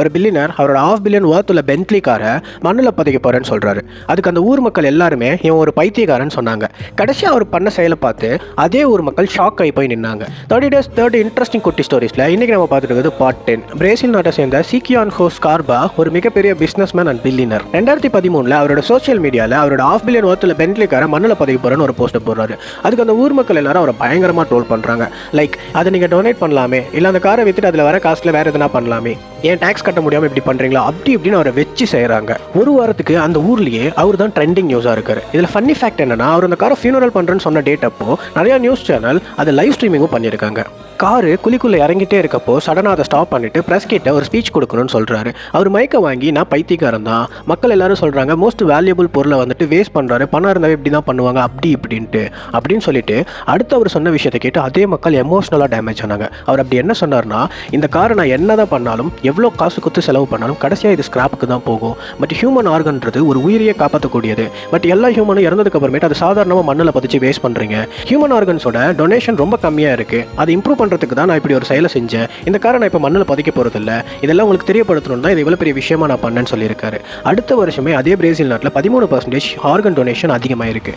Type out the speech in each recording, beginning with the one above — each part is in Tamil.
ஒரு பில்லியனர் அவரோட $500 million worth உள்ள பென்ட்லி காரை மண்ணில் புதைக்க போறேன்னு சொல்றாரு. அதுக்கு அந்த ஊர் மக்கள் எல்லாருமே இவன் ஒரு பைத்தியக்காரன்னு சொன்னாங்க. கடைசியாக அவர் பண்ண செயலை பார்த்து அதே ஊர் மக்கள் ஷாக் ஆகி போய் நின்னாங்க. 30 days 30 இன்ட்ரெஸ்டிங் குட்டி ஸ்டோரிஸ்ல இன்னைக்கு நம்ம பார்த்துட்டு இருக்கிறது பார்ட் 10. பிரேசில் நாட்டை சேர்ந்த சிகியான்ஹோ ஸ்கார்பா ஒரு மிகப்பெரிய பிசினஸ் மேன் அண்ட் பில்லியனர். 2013 அவரோட சோசியல் மீடியாவில் அவரோட $500 million worth உள்ள பென்ட்லி காரை மண்ணில் புதைக்க போறேன்னு ஒரு போஸ்ட் போடுறாரு. அதுக்கு அந்த ஊர் மக்கள் எல்லாரும் அவரை பயங்கரமா ட்ரோல் பண்றாங்க. லைக் அதை நீங்க டொனேட் பண்ணலாமே, இல்ல அந்த காரை வித்துட்டு அதுல வர காசுல வேற எதனா பண்ணலாமே, ஏன் டாக்ஸ் கட்ட முடியாம இப்படி பண்றீங்களா அப்படி இப்படின்னு அவரை வச்சு செய்யறாங்க. ஒரு வாரத்துக்கு அந்த ஊர்லயே அவர் தான் ட்ரெண்டிங் நியூஸா இருக்காரு. இதுல ஃபன்னி ஃபேக்ட் என்னன்னா, அவர் அந்த காரை ஃபியூனரல் பண்றேன்னு சொன்ன டேட் அப்போ நிறைய நியூஸ் சேனல் அதை லைவ் ஸ்ட்ரீமிங்கும் பண்ணியிருக்காங்க. காரு குழிக்குள்ள இறங்கிட்டே இருக்கப்போ சடனாக அதை ஸ்டாப் பண்ணிட்டு பிரஸ் கிட்ட ஒரு ஸ்பீச் கொடுக்கணும்னு சொல்றாரு. அவர் மைக்கை வாங்கி நான் பைத்தியக்காரன் தான், மக்கள் எல்லாரும் சொல்றாங்க மோஸ்ட் வேல்யூபிள் பொருளை வந்துட்டு வேஸ்ட் பண்றாரு, பணம் இருந்தாவே இப்படி தான் பண்ணுவாங்க அப்படி இப்படின்ட்டு அப்படின்னு சொல்லிட்டு அடுத்து அவர் சொன்ன விஷயத்தை கேட்டு அதே மக்கள் எமோஷனலாக டேமேஜ் ஆனாங்க. அவர் அப்படி என்ன சொன்னார்னா, இந்த காரை நான் என்ன தான் பண்ணாலும் எவ்வளோ காசு கொடுத்து செலவு பண்ணாலும் கடைசியாக இது ஸ்கிராப்புக்கு தான் போகும். பட் ஹியூமன் ஆர்கன்றது ஒரு உயிரியை காப்பாற்றக்கூடியது. பட் எல்லா ஹியூமனும் இறந்ததுக்கு அப்புறமேட்டு அது சாதாரணமாக மண்ணில் பதிச்சு வேஸ்ட் பண்றீங்க. ஹியூமன் ஆர்கன்ஸோட டொனேஷன் ரொம்ப கம்மியாக இருக்கு, அது இம்ப்ரூவ் பண்றதுக்கு தான் நான் இப்படி ஒரு செயலை செஞ்சேன். இந்த காரை நான் இப்போ மண்ணில் பதிக்க போறது இல்லை, இதெல்லாம் உங்களுக்கு தெரியப்படுத்தணும் தான் இது இவ்வளோ பெரிய விஷயமா நான் பண்ணேன்னு சொல்லியிருக்காரு. அடுத்த வருஷமே அதே பிரேசில் நாட்டில் 13% ஆர்கன் டொனேஷன் அதிகமாக இருக்கு.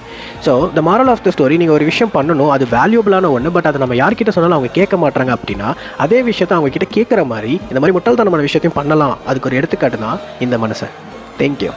So the moral of the story, நீங்கள் ஒரு விஷயம் பண்ணணும், அது வேல்யூபிளான ஒன்று, பட் அதை நம்ம யார்கிட்ட சொன்னாலும் அவங்க கேட்க மாட்டாங்க அப்படின்னா அதே விஷயத்தை அவங்க கிட்ட கேட்குற மாதிரி இந்த மாதிரி முட்டாள்தனமான விஷயத்தையும் பண்ணலாம். அதுக்கு ஒரு எடுத்துக்காட்டு தான் இந்த மனசை. தேங்க்யூ.